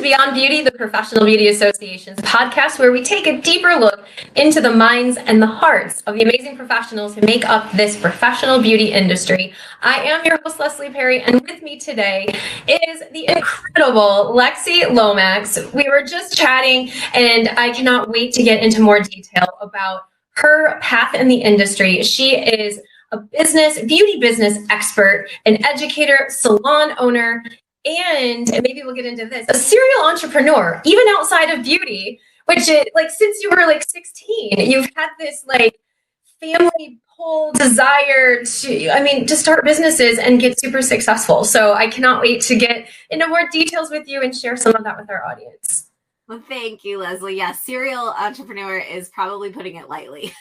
Beyond Beauty, the Professional Beauty Association's podcast, where we take a deeper look into the minds and the hearts of the amazing professionals who make up this professional beauty industry. I am your host, Leslie Perry, and with me today is the incredible Lexi Lomax. We were just chatting, and I cannot wait to get into more detail about her path in the industry. She is a beauty business expert, an educator, salon owner, and maybe we'll get into this, a serial entrepreneur, even outside of beauty, which is like, since you were like 16, you've had this like family pull desire to start businesses and get super successful. So I cannot wait to get into more details with you and share some of that with our audience. Well, thank you, Leslie. Yeah, serial entrepreneur is probably putting it lightly.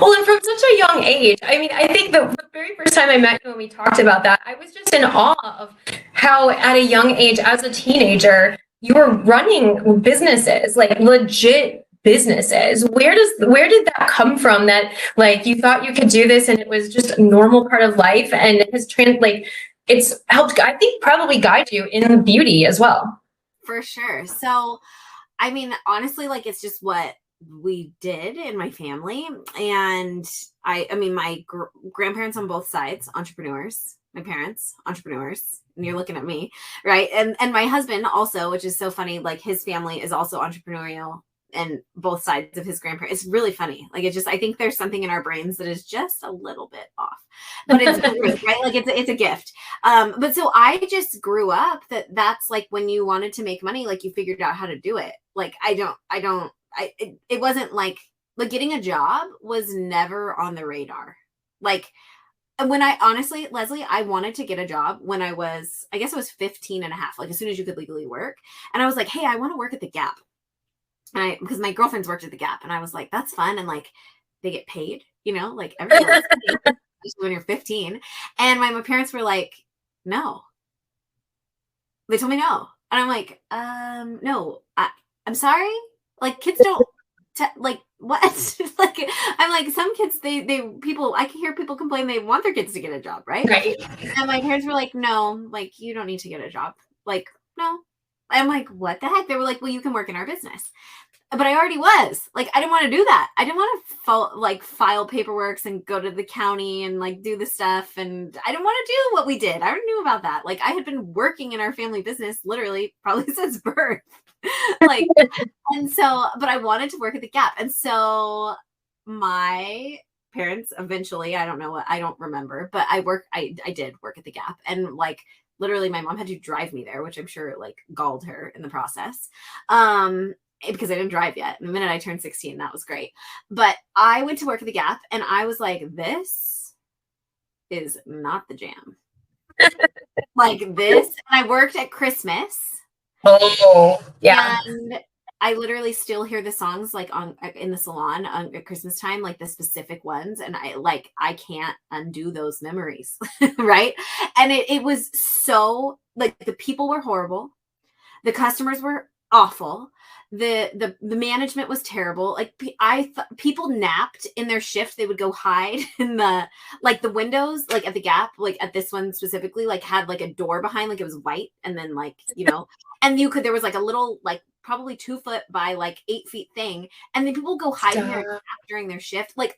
Well, and from such a young age, I think the very first time I met you and we talked about that, I was just in awe of how at a young age, as a teenager, you were running businesses, like legit businesses. Where did that come from, that like you thought you could do this and it was just a normal part of life, and it has it's helped, I think, probably guide you in beauty as well? For sure. So, honestly, like, it's just what we did in my family. And my grandparents on both sides, entrepreneurs, my parents, entrepreneurs, and you're looking at me, right? And my husband also, which is so funny, like his family is also entrepreneurial, and both sides of his grandparents. It's really funny. Like, I think there's something in our brains that is just a little bit off, but it's great, right? Like it's a gift. But so I just grew up that's like, when you wanted to make money, like you figured out how to do it. Like, it wasn't like getting a job was never on the radar. Like, when Leslie, I wanted to get a job when I guess I was 15 and a half, like as soon as you could legally work. And I was like, hey, I want to work at the Gap. Because my girlfriends worked at the Gap, and I was like, that's fun. And like, they get paid, like everyone when you're 15. And my parents were like, no. They told me no. And I'm like, no, I'm sorry. Like, kids don't like what? Like, I'm like, some kids, I can hear people complain they want their kids to get a job, right? Right. And my parents were like, no, like, you don't need to get a job. Like, no. I'm like, what the heck? They were like, well, you can work in our business. But I already was. Like, I didn't want to do that. I didn't want to file paperwork and go to the county and like do the stuff. And I didn't want to do what we did. I already knew about that. Like, I had been working in our family business literally probably since birth. Like, and so, but I wanted to work at the Gap. And so my parents eventually, I don't remember, but I did work at the Gap. And like, literally my mom had to drive me there, which I'm sure like galled her in the process. Because I didn't drive yet. And the minute I turned 16, that was great. But I went to work at the Gap, and I was like, this is not the jam. Like this. And I worked at Christmas. Oh, yeah. And I literally still hear the songs like in the salon at Christmas time, like the specific ones. And I can't undo those memories. Right. And it was so like, the people were horrible. The customers were awful. The management was terrible. Like, people napped in their shift. They would go hide in the windows, like at the Gap, like at this one specifically, like had like a door behind, like it was white. And then like, and there was like a little, like probably 2 foot by like 8 feet thing. And then people go hide in there during their shift. Like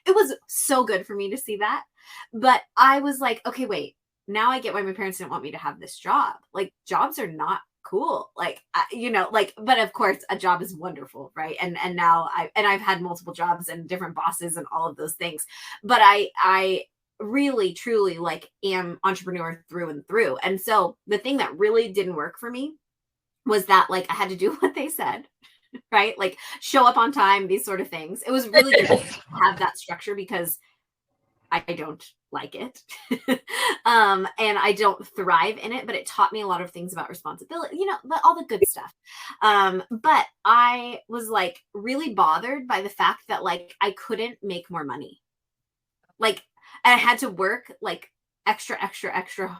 it was so good for me to see that. But I was like, okay, wait, now I get why my parents didn't want me to have this job. Like, jobs are not cool. Like, but of course a job is wonderful. Right. And now I've had multiple jobs and different bosses and all of those things, but I really, truly like am entrepreneur through and through. And so the thing that really didn't work for me was that like, I had to do what they said, right? Like, show up on time, these sort of things. It was really good to have that structure because I don't like it. And I don't thrive in it, but it taught me a lot of things about responsibility, all the good stuff. But I was like really bothered by the fact that like, I couldn't make more money. Like, I had to work like extra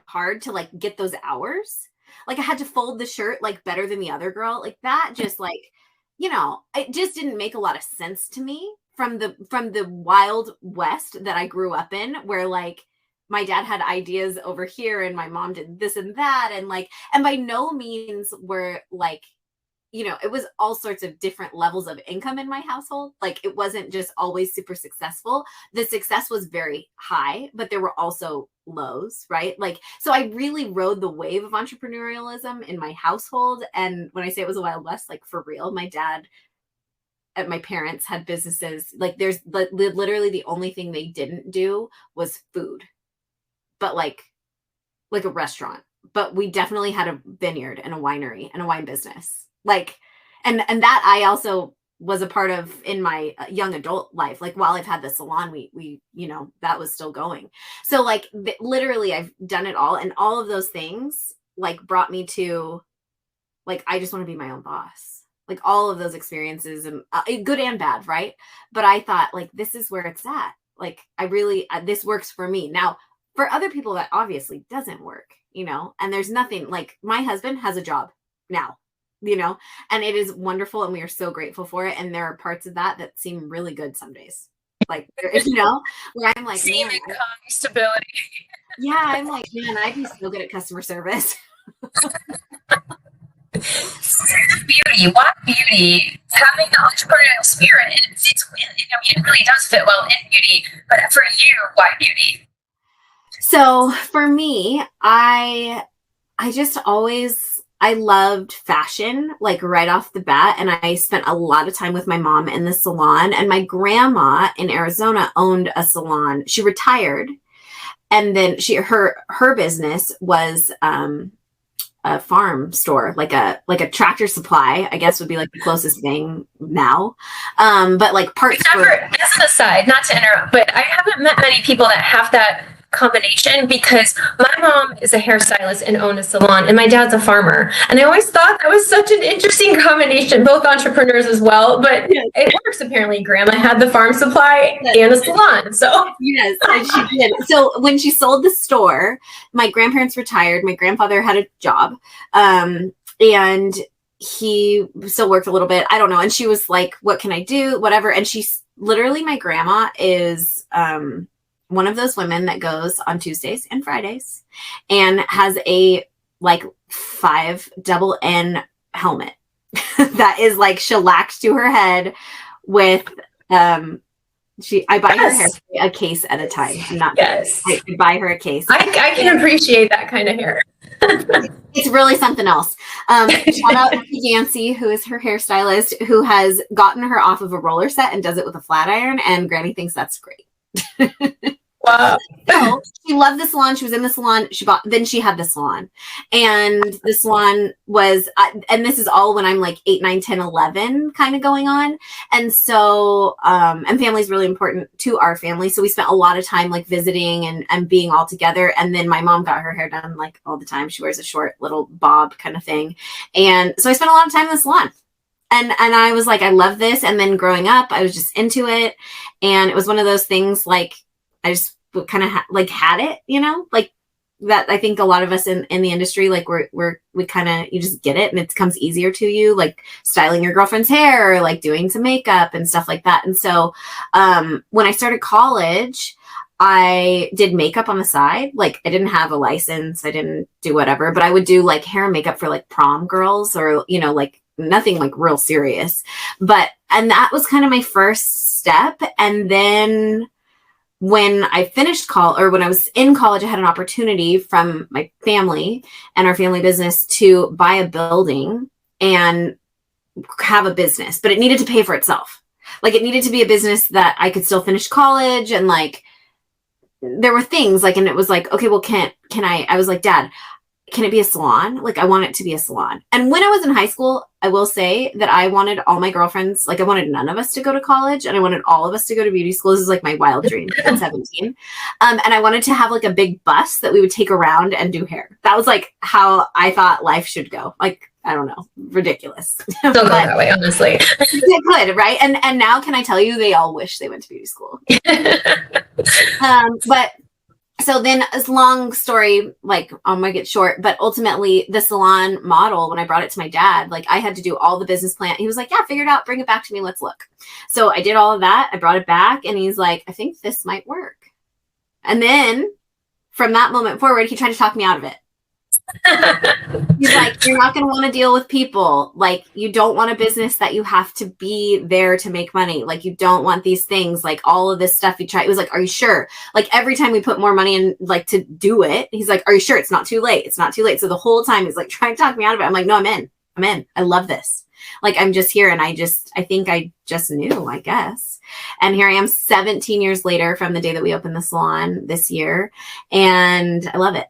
hard to like get those hours. Like, I had to fold the shirt like better than the other girl. Like, that just like, it just didn't make a lot of sense to me from the wild west that I grew up in, where like my dad had ideas over here and my mom did this and that. And by no means were like, it was all sorts of different levels of income in my household. Like it wasn't just always super successful. The success was very high, but there were also lows, right? Like, so I really rode the wave of entrepreneurialism in my household. And when I say it was a Wild West, like for real, my dad and my parents had businesses. Like there's literally the only thing they didn't do was food, but like a restaurant. But we definitely had a vineyard and a winery and a wine business. Like, and that I also was a part of in my young adult life. Like while I've had the salon, we that was still going. So like literally I've done it all. And all of those things like brought me to like, I just want to be my own boss. Like all of those experiences and good and bad. Right. But I thought like, this is where it's at. Like I really, this works for me. Now for other people that obviously doesn't work, and there's nothing like my husband has a job now, and it is wonderful. And we are so grateful for it. And there are parts of that seem really good some days. Like, where I'm like, same income, stability. Yeah. I'm like, man, I'd be so good at customer service. Beauty, why beauty? Having the entrepreneurial spirit, it really does fit well in beauty. But for you, why beauty? So for me, I loved fashion, like right off the bat. And I spent a lot of time with my mom in the salon, and my grandma in Arizona owned a salon. She retired. And then her business was, a farm store, like a Tractor Supply, I guess would be like the closest thing now. But like parts. As an aside, not to interrupt, but I haven't met many people that have that combination, because my mom is a hairstylist and owned a salon, and my dad's a farmer. And I always thought that was such an interesting combination, both entrepreneurs as well, but it works apparently. Grandma had the farm supply and a salon. So yes, and she did. So when she sold the store, my grandparents retired. My grandfather had a job. And he still worked a little bit. I don't know. And she was like, what can I do? Whatever. And she's literally, my grandma is, one of those women that goes on Tuesdays and Fridays and has a like 5 double N helmet that is like shellacked to her head with, I buy her hair a case at a time. I buy her a case. I can appreciate that kind of hair. It's really something else. Shout out to Yancy, who is her hairstylist, who has gotten her off of a roller set and does it with a flat iron. And Granny thinks that's great. Wow. So she loved the salon. She was in the salon. Then she had the salon, and the salon was, and this is all when I'm like 8, 9, 10, 11 kind of going on. And so, and family is really important to our family. So we spent a lot of time like visiting and being all together. And then my mom got her hair done like all the time. She wears a short little bob kind of thing. And so I spent a lot of time in the salon. And I was like, I love this. And then growing up, I was just into it. And it was one of those things like, I just kind of had it, like that. I think a lot of us in the industry, like we kind of, you just get it and it comes easier to you, like styling your girlfriend's hair or like doing some makeup and stuff like that. And so when I started college, I did makeup on the side. Like I didn't have a license. I didn't do whatever, but I would do like hair and makeup for like prom girls or, like nothing like real serious. And that was kind of my first step. And then when I finished when I was in college, I had an opportunity from my family and our family business to buy a building and have a business, but it needed to pay for itself. Like it needed to be a business that I could still finish college. And like, there were things like, and it was like, okay, well, can I was like, Dad, can it be a salon? Like I want it to be a salon. And when I was in high school, I will say that I wanted all my girlfriends, like I wanted none of us to go to college and I wanted all of us to go to beauty school. This is like my wild dream at 17. And I wanted to have like a big bus that we would take around and do hair. That was like how I thought life should go. Like, I don't know, ridiculous. Still go that way, honestly. It could, right? And now can I tell you, they all wish they went to beauty school. But so then, as long story, like I'll make it short, but ultimately the salon model, when I brought it to my dad, like I had to do all the business plan. He was like, yeah, figure it out, bring it back to me. Let's look. So I did all of that. I brought it back and he's like, I think this might work. And then from that moment forward, he tried to talk me out of it. He's like, you're not going to want to deal with people. Like, you don't want a business that you have to be there to make money. Like, you don't want these things, like all of this stuff. He tried. It was like, are you sure? Like, every time we put more money in, like, to do it, he's like, are you sure? It's not too late. It's not too late. So the whole time he's like trying to talk me out of it. I'm like, no, I'm in. I love this. Like, I'm just here. And I think I just knew, I guess. And here I am 17 years later from the day that we opened the salon this year. And I love it.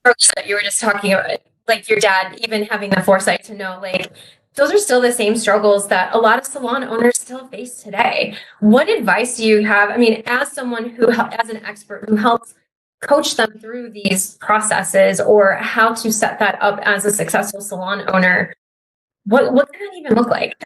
That you were just talking about, like your dad even having the foresight to know, like, those are still the same struggles that a lot of salon owners still face today. What advice do you have? I mean, as someone who, as an expert who helps coach them through these processes, or how to set that up as a successful salon owner, what can that even look like?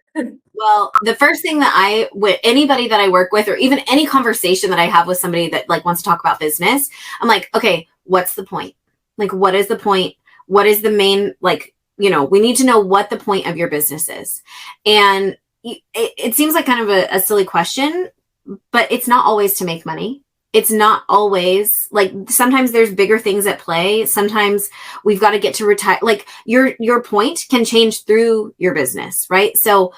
Well, the first thing that with anybody that I work with, or even any conversation that I have with somebody that like wants to talk about business, I'm like, okay, what's the point? Like, what is the point? What is the main, like, you know, we need to know what the point of your business is. And it seems like kind of a silly question, but it's not always to make money. It's not always, like, sometimes there's bigger things at play. Sometimes we've got to get to retire. Like, your point can change through your business, right? So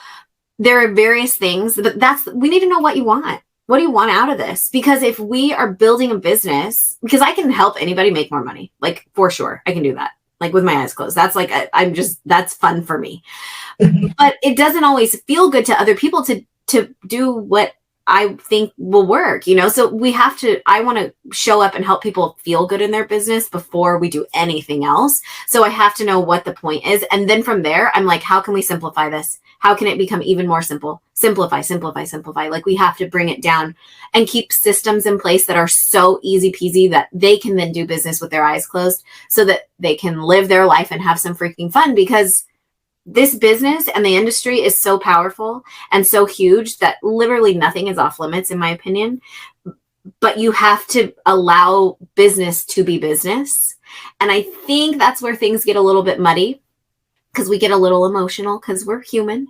there are various things, but we need to know what you want. What do you want out of this? Because if we are building a business, because I can help anybody make more money, like, for sure, I can do that, like, with my eyes closed. That's like, that's fun for me. But it doesn't always feel good to other people to do what I think will work, you know? So I want to show up and help people feel good in their business before we do anything else. So I have to know what the point is. And then from there, I'm like, how can we simplify this? How can it become even more simple? Simplify. Like, we have to bring it down and keep systems in place that are so easy peasy that they can then do business with their eyes closed, so that they can live their life and have some freaking fun, because this business and the industry is so powerful and so huge that literally nothing is off limits, in my opinion. But you have to allow business to be business. And I think that's where things get a little bit muddy, because we get a little emotional, because we're human.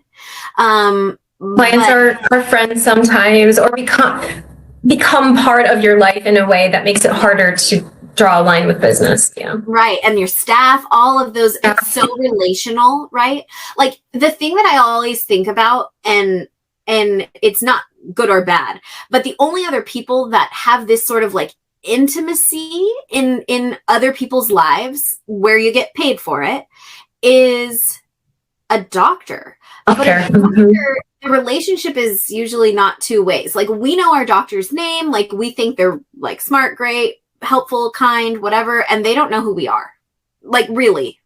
Clients are friends sometimes, or become part of your life in a way that makes it harder to draw a line with business. Yeah. Right. And your staff, all of those, it's so relational, right? Like, the thing that I always think about, and it's not good or bad, but the only other people that have this sort of like intimacy in other people's lives where you get paid for it is a doctor. But a doctor, the relationship is usually not two ways. Like, we know our doctor's name, like, we think they're like smart, great, helpful, kind, whatever, and they don't know who we are. Like, really,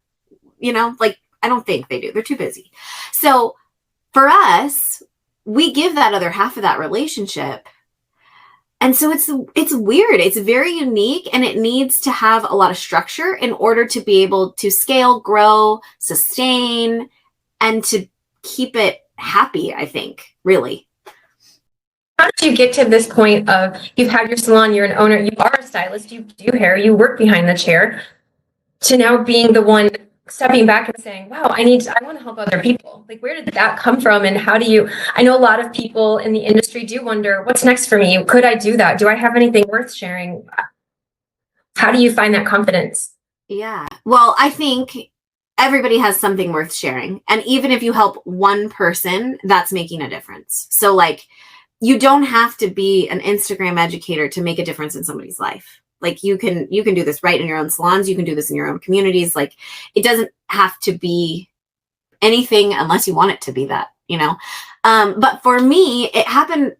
you know, like, I don't think they do. They're too busy. So for us, we give that other half of that relationship. And so it's weird. It's very unique, and it needs to have a lot of structure in order to be able to scale, grow, sustain, and to keep it happy, I think, really. How did you get to this point of, you've had your salon, you're an owner, you are a stylist, you do hair, you work behind the chair, to now being the one stepping back and saying, wow, I want to help other people? Like, where did that come from? And I know a lot of people in the industry do wonder, what's next for me? Could I do that? Do I have anything worth sharing? How do you find that confidence? Yeah. Well, I think everybody has something worth sharing. And even if you help one person, that's making a difference. So, like, you don't have to be an Instagram educator to make a difference in somebody's life. Like, you can do this right in your own salons. You can do this in your own communities. Like, it doesn't have to be anything unless you want it to be that, you know? But for me, it happened.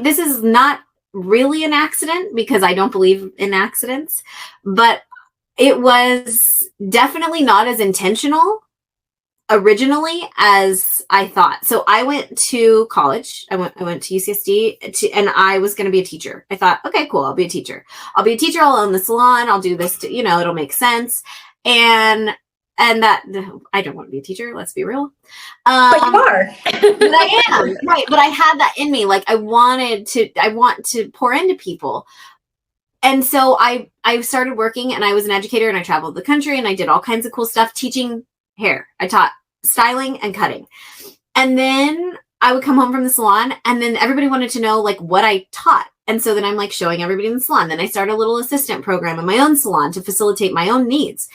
This is not really an accident, because I don't believe in accidents, but it was definitely not as intentional originally as I thought. So I went to college. I went to UCSD, and I was going to be a teacher. I thought, okay, cool. I'll be a teacher. I'll own the salon. I'll do this, it'll make sense. And that, I don't want to be a teacher. Let's be real. But you are. But I am, right. But I had that in me. Like, I want to pour into people. And so I started working, and I was an educator, and I traveled the country, and I did all kinds of cool stuff teaching hair. I taught styling and cutting. And then I would come home from the salon, and then everybody wanted to know, like, what I taught. And so then I'm like showing everybody in the salon. Then I start a little assistant program in my own salon to facilitate my own needs.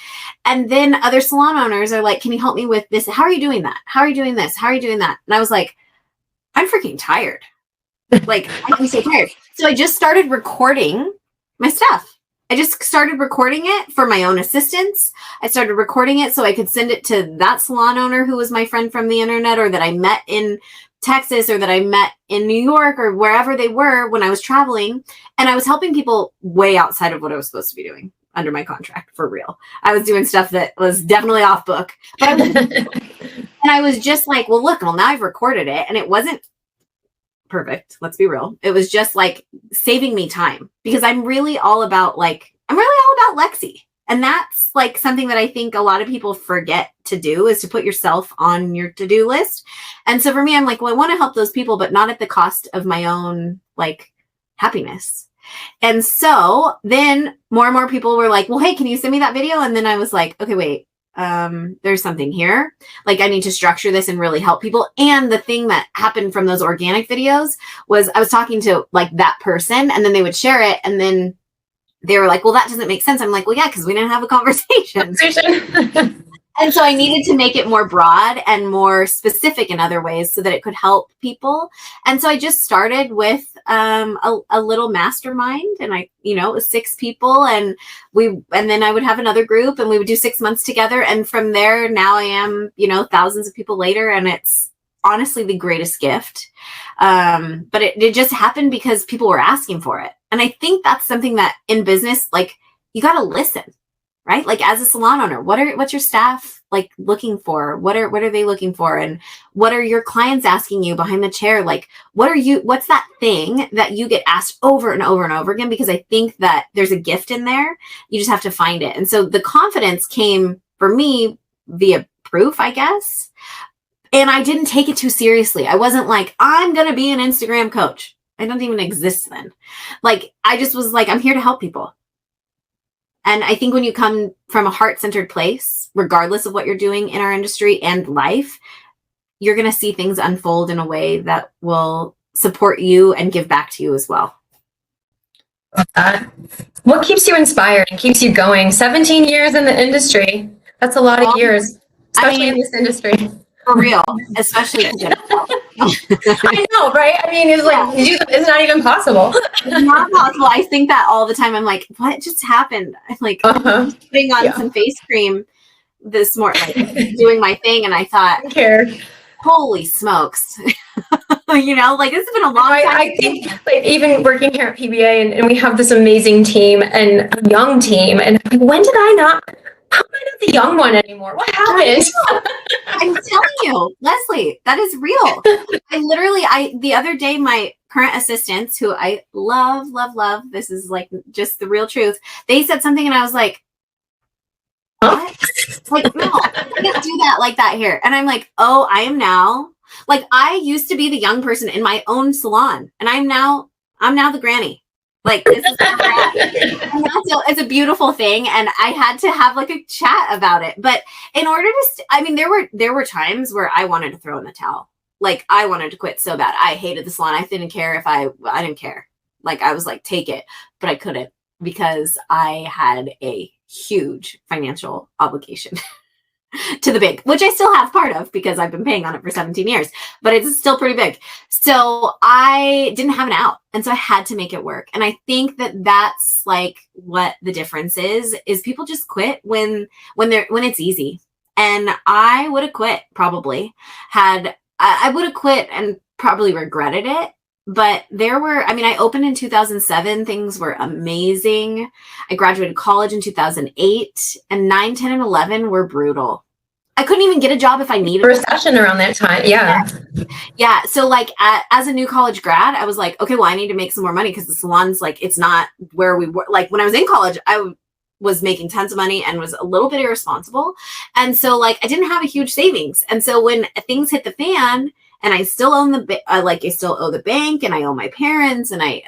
And then other salon owners are like, can you help me with this? How are you doing that? How are you doing this? How are you doing that? And I was like, I'm freaking tired. Like, I'm so tired. So I just started recording my stuff. I just started recording it for my own assistants. I started recording it so I could send it to that salon owner who was my friend from the internet, or that I met in Texas, or that I met in New York, or wherever they were when I was traveling. And I was helping people way outside of what I was supposed to be doing under my contract, for real. I was doing stuff that was definitely off book. But and I was just like, well, look, well, now I've recorded it, and it wasn't perfect. Let's be real. It was just like saving me time, because I'm really all about Lexi. And that's like something that I think a lot of people forget to do, is to put yourself on your to-do list. And so for me, I'm like, well, I want to help those people, but not at the cost of my own like happiness. And so then more and more people were like, well, hey, can you send me that video? And then I was like, okay, wait, there's something here. Like, I need to structure this and really help people. And the thing that happened from those organic videos was I was talking to like that person, and then they would share it, and then they were like, well, that doesn't make sense. I'm like, well, yeah, because we didn't have a conversation. And so I needed to make it more broad and more specific in other ways so that it could help people. And so I just started with a little mastermind, and it was 6 people, and then I would have another group, and we would do 6 months together. And from there, now I am, thousands of people later, and it's honestly the greatest gift. But it just happened because people were asking for it. And I think that's something that in business, like, you got to listen. Right? Like, as a salon owner, what's your staff like looking for? What are they looking for? And what are your clients asking you behind the chair? Like, what's that thing that you get asked over and over and over again? Because I think that there's a gift in there. You just have to find it. And so the confidence came for me via proof, I guess. And I didn't take it too seriously. I wasn't like, I'm going to be an Instagram coach. I don't even exist then. Like, I just was like, I'm here to help people. And I think when you come from a heart-centered place, regardless of what you're doing in our industry and life, you're going to see things unfold in a way that will support you and give back to you as well. What keeps you inspired and keeps you going? 17 years in the industry. That's a lot of years, especially in this industry. For real, especially. I know, right? I mean, it's like, it's not even possible. It's not possible. I think that all the time. I'm like, what just happened? I'm like putting on some face cream this morning, like, doing my thing. And I thought, I care. Holy smokes. Like, this has been a long time. I think, like, even working here at PBA, and we have this amazing team and a young team. And when did I not? How am I not the young one anymore? What happened? I'm telling you, Leslie, that is real. The other day, my current assistants, who I love, this is like just the real truth. They said something and I was like, what? Like, no, I can't do that like that here. And I'm like, oh, I am now, like, I used to be the young person in my own salon, and I'm now the granny. Like, this is where we're at. And it's a beautiful thing. And I had to have like a chat about it. But in order to, there were times where I wanted to throw in the towel. Like, I wanted to quit so bad. I hated the salon. I didn't care if I didn't care. Like, I was like, take it, but I couldn't, because I had a huge financial obligation to the bank, which I still have part of because I've been paying on it for 17 years, but it's still pretty big. So I didn't have an out. And so I had to make it work. And I think that that's like what the difference is people just quit when it's easy. And I would have quit probably I would have quit and probably regretted it. But I opened in 2007. Things were amazing. I graduated college in 2008, and 9, 10, and 11 were brutal. I couldn't even get a job if I needed a recession around that time. Yeah. So like as a new college grad, I was like, okay, well, I need to make some more money, because the salon's like, it's not where we were. Like, when I was in college, I was making tons of money and was a little bit irresponsible. And so like, I didn't have a huge savings. And so when things hit the fan, and I still own I still owe the bank, and I owe my parents, and I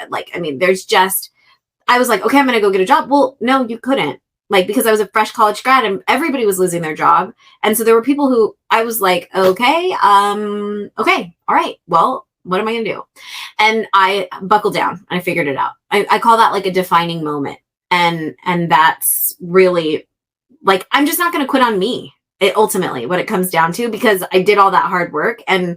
was like, okay, I'm going to go get a job. Well, no, you couldn't, like, because I was a fresh college grad and everybody was losing their job. And so there were people who I was like, okay, all right, well, What am I going to do? And I buckled down and I figured it out. I call that like a defining moment. And that's really like, I'm just not going to quit on me. Ultimately what it comes down to, because I did all that hard work and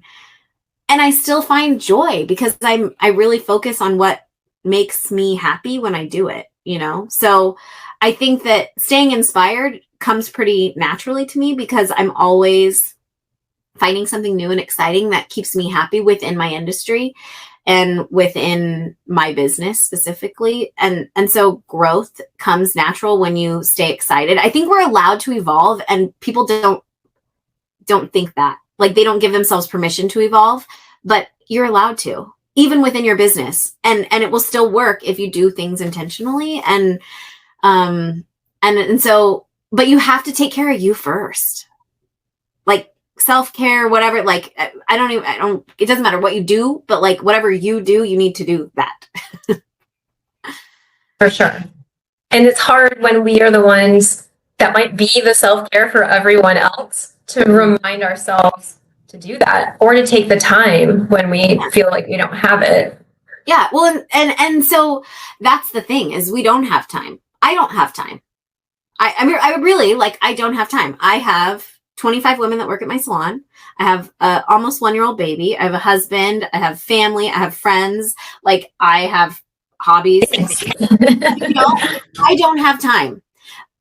I still find joy because I really focus on what makes me happy when I do it, you know? So I think that staying inspired comes pretty naturally to me because I'm always finding something new and exciting that keeps me happy within my industry and within my business specifically. And so growth comes natural when you stay excited. I think we're allowed to evolve, and people don't think that. Like, they don't give themselves permission to evolve, but you're allowed to, even within your business. And it will still work if you do things intentionally. And so, but you have to take care of you first. Like, self-care, whatever, like, it doesn't matter what you do, but like whatever you do, you need to do that. For sure. And it's hard when we are the ones that might be the self-care for everyone else to remind ourselves to do that, or to take the time when we feel like we don't have it. Yeah. Well, and so that's the thing, is we don't have time. I don't have time. I really, like, I don't have time. I have 25 women that work at my salon. I have a almost 1-year-old baby. I have a husband. I have family. I have friends. Like, I have hobbies. You know, I don't have time.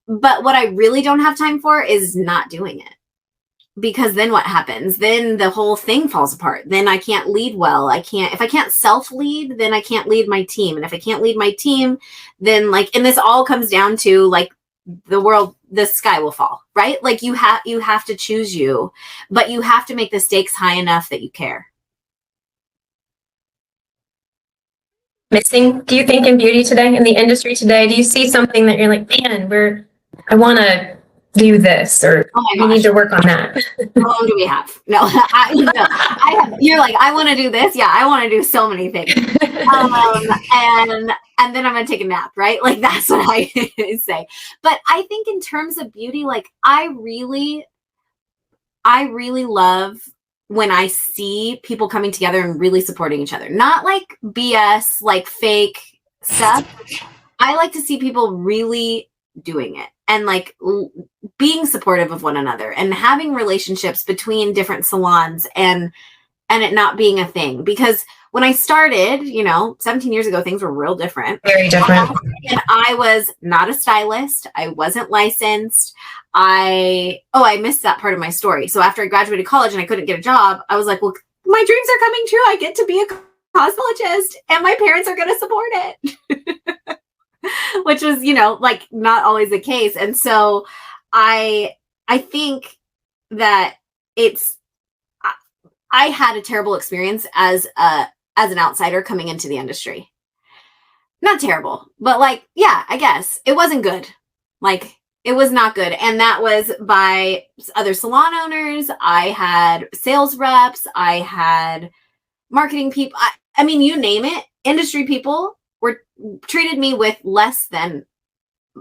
But what I really don't have time for is not doing it. Because then what happens? Then the whole thing falls apart. Then I can't lead well. If I can't self-lead, then I can't lead my team. And if I can't lead my team, then like, and this all comes down to like, the sky will fall, right? Like, you have to choose you, but you have to make the stakes high enough that you care. Missing, do you think, in beauty today, in the industry today? Do you see something that you're like, man, I want to do this, or we need to work on that? How long do we have? No, I have. You're like, I want to do this. Yeah, I want to do so many things. And then I'm going to take a nap, right? Like, that's what I say. But I think in terms of beauty, like, I really love when I see people coming together and really supporting each other. Not like BS, like fake stuff. I like to see people really doing it and like being supportive of one another and having relationships between different salons and it not being a thing. Because when I started, 17 years ago, things were real different. Very different. And I was not a stylist. I wasn't licensed. I missed that part of my story. So after I graduated college and I couldn't get a job, I was like, well, my dreams are coming true. I get to be a cosmetologist and my parents are going to support it. Which was, like, not always the case. And so I think that I had a terrible experience as an outsider coming into the industry. Not terrible, but like, yeah, I guess it wasn't good. Like, it was not good. And that was by other salon owners. I had sales reps. I had marketing people. I mean, you name it, industry people treated me with less than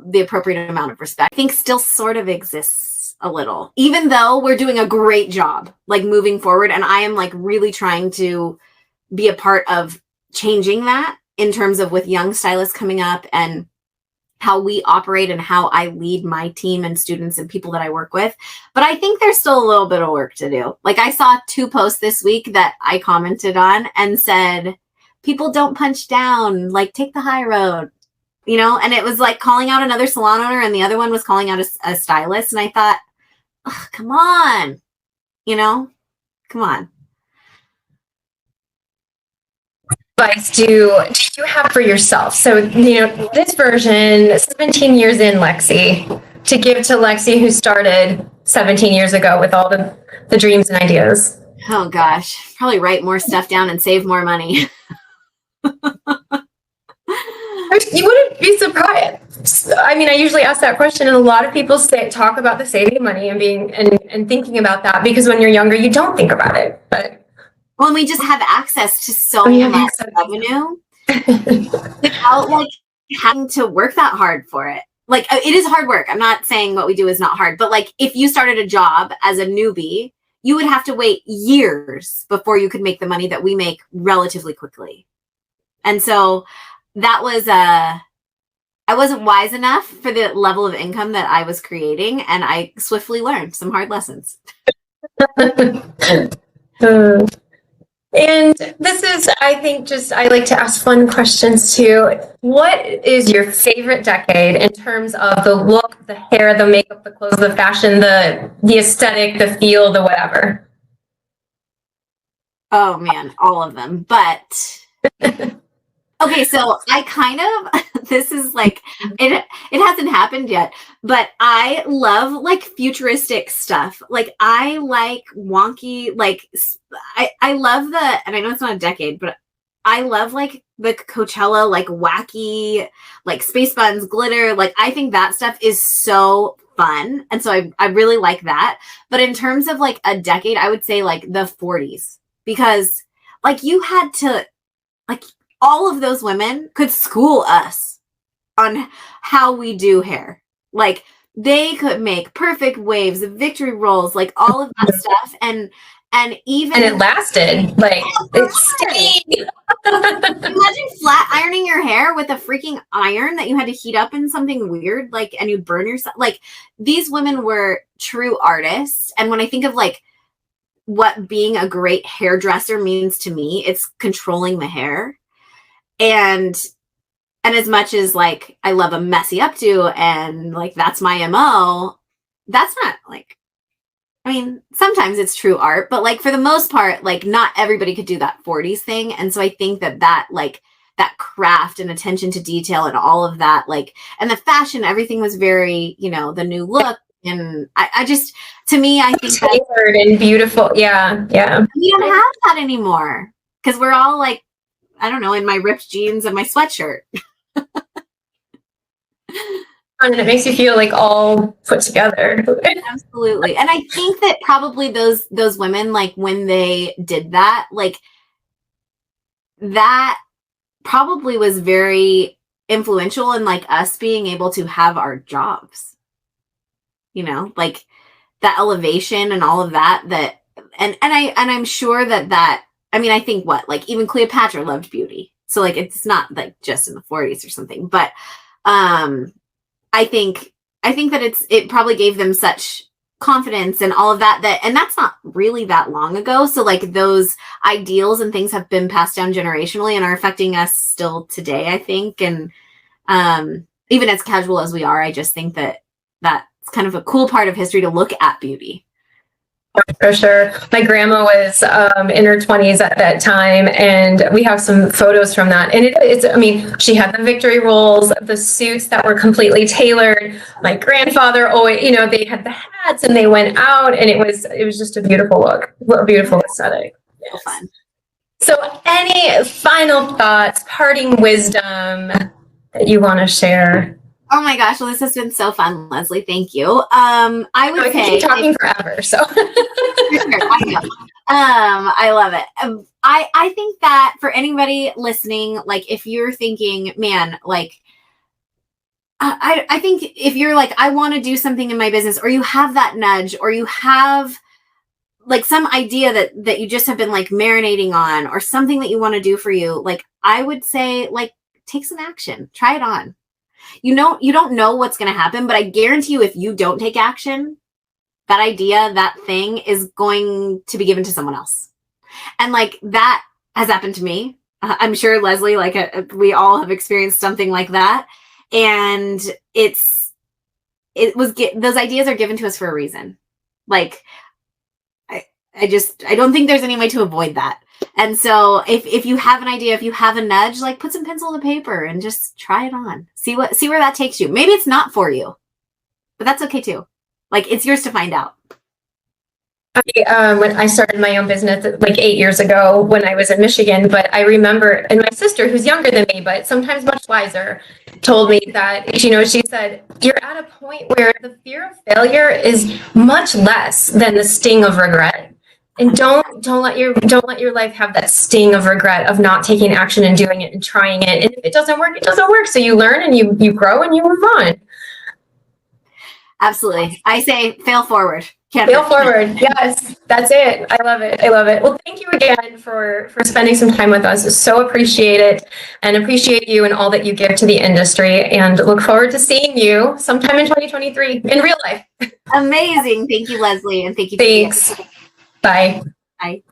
the appropriate amount of respect. I think still sort of exists a little, even though we're doing a great job, like, moving forward. And I am like really trying to be a part of changing that in terms of with young stylists coming up and how we operate and how I lead my team and students and people that I work with. But I think there's still a little bit of work to do. Like, I saw 2 posts this week that I commented on and said, people don't punch down, like, take the high road, and it was like calling out another salon owner and the other one was calling out a stylist. And I thought, oh, come on, come on. Advice do you have for yourself? So, this version, 17 years in, Lexi, to give to Lexi who started 17 years ago with all the dreams and ideas. Oh gosh, probably write more stuff down and save more money. You wouldn't be surprised. I mean, I usually ask that question, and a lot of people talk about the saving money and being and thinking about that, because when you're younger, you don't think about it. But when we just have access to so much revenue without like having to work that hard for it. Like, it is hard work. I'm not saying what we do is not hard, but like, if you started a job as a newbie, you would have to wait years before you could make the money that we make relatively quickly. And so that was I wasn't wise enough for the level of income that I was creating, and I swiftly learned some hard lessons. And this is, I think, I like to ask fun questions too. What is your favorite decade in terms of the look, the hair, the makeup, the clothes, the fashion, the aesthetic, the feel, the whatever? Oh man, all of them. But okay, so I kind of, this is like, it hasn't happened yet, but I love like futuristic stuff. Like I like wonky, like I love and I know it's not a decade, but I love like the Coachella, like wacky, like space buns, glitter. Like I think that stuff is so fun. And so I really like that. But in terms of like a decade, I would say like the 40s, because like you had to, like, all of those women could school us on how we do hair. Like they could make perfect waves, victory rolls, like all of that stuff. And even, and it lasted, like it stayed. Imagine flat ironing your hair with a freaking iron that you had to heat up in something weird, like, and you'd burn yourself. Like these women were true artists. And when I think of like what being a great hairdresser means to me, it's controlling the hair. And as much as like I love a messy updo and like that's my MO, that's not like, I mean, sometimes it's true art, but like for the most part, like not everybody could do that 40s thing. And so I think that like that craft and attention to detail and all of that, like, and the fashion, everything was very, you know, the new look. And I just, to me, I think tailored and beautiful. Yeah. Yeah. We don't have that anymore because we're all like, I don't know, in my ripped jeans and my sweatshirt. And it makes you feel like all put together. Absolutely. And I think that probably those women, like when they did that, like that probably was very influential in like us being able to have our jobs, you know, like that elevation and all of that, and I'm sure that, I mean, I think like even Cleopatra loved beauty. So like, it's not like just in the 40s or something, but, I think that it probably gave them such confidence and all of that, and that's not really that long ago. So like those ideals and things have been passed down generationally and are affecting us still today, I think. And, even as casual as we are, I just think that that's kind of a cool part of history to look at beauty. For sure. My grandma was in her 20s at that time, and we have some photos from that. And it's, I mean, she had the victory rolls, the suits that were completely tailored. My grandfather always, you know, they had the hats and they went out, and it was just a beautiful look, a beautiful aesthetic. So fun. So any final thoughts, parting wisdom that you want to share? Oh my gosh, well, this has been so fun, Leslie. Thank you. I would say keep talking forever. So I know. I love it. I think that for anybody listening, like if you're thinking, man, like I think if you're like, I want to do something in my business, or you have that nudge, or you have like some idea that you just have been like marinating on, or something that you want to do for you, like I would say, like, take some action, try it on. You don't know what's going to happen, but I guarantee you, if you don't take action, that idea, that thing is going to be given to someone else. And like that has happened to me. I'm sure Leslie, like we all have experienced something like that. And those ideas are given to us for a reason. Like, I don't think there's any way to avoid that. And so if you have an idea, if you have a nudge, like put some pencil to paper and just try it on. See where that takes you. Maybe it's not for you, but that's okay too. Like it's yours to find out. When I started my own business like 8 years ago when I was in Michigan, but I remember, and my sister, who's younger than me, but sometimes much wiser, told me that, you know, she said, you're at a point where the fear of failure is much less than the sting of regret. And don't let your life have that sting of regret of not taking action and doing it and trying it. And if it doesn't work, it doesn't work. So you learn and you grow and you move on. Absolutely. I say fail forward. Fail forward. Yes, that's it. I love it. I love it. Well, thank you again for spending some time with us. So appreciate it and appreciate you and all that you give to the industry, and look forward to seeing you sometime in 2023 in real life. Amazing. Thank you, Leslie. And thank you. Thanks. Bye. Bye.